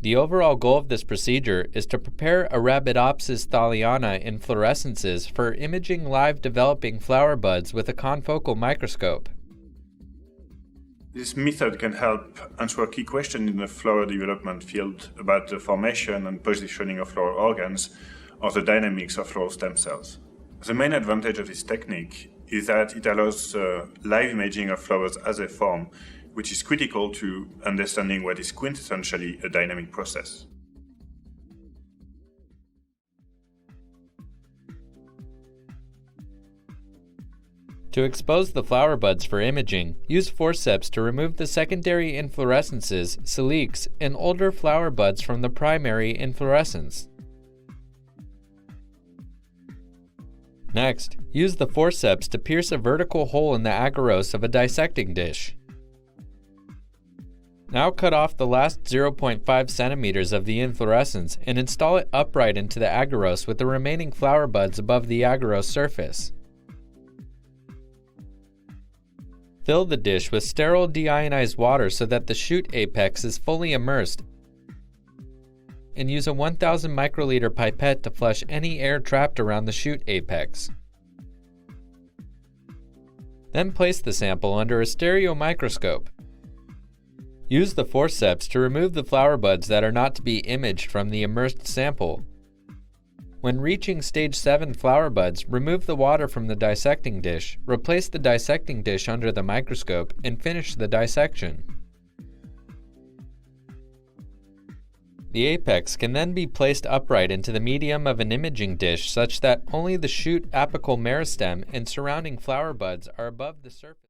The overall goal of this procedure is to prepare Arabidopsis thaliana inflorescences for imaging live developing flower buds with a confocal microscope. This method can help answer a key question in the flower development field about the formation and positioning of flower organs or the dynamics of flower stem cells. The main advantage of this technique is that it allows live imaging of flowers as they form, which is critical to understanding what is quintessentially a dynamic process. To expose the flower buds for imaging, use forceps to remove the secondary inflorescences, calyx, and older flower buds from the primary inflorescence. Next, use the forceps to pierce a vertical hole in the agarose of a dissecting dish. Now cut off the last 0.5 centimeters of the inflorescence and install it upright into the agarose with the remaining flower buds above the agarose surface. Fill the dish with sterile deionized water so that the shoot apex is fully immersed, and use a 1000 microliter pipette to flush any air trapped around the shoot apex. Then place the sample under a stereo microscope. Use the forceps to remove the flower buds that are not to be imaged from the immersed sample. When reaching stage 7 flower buds, remove the water from the dissecting dish, replace the dissecting dish under the microscope, and finish the dissection. The apex can then be placed upright into the medium of an imaging dish such that only the shoot apical meristem and surrounding flower buds are above the surface.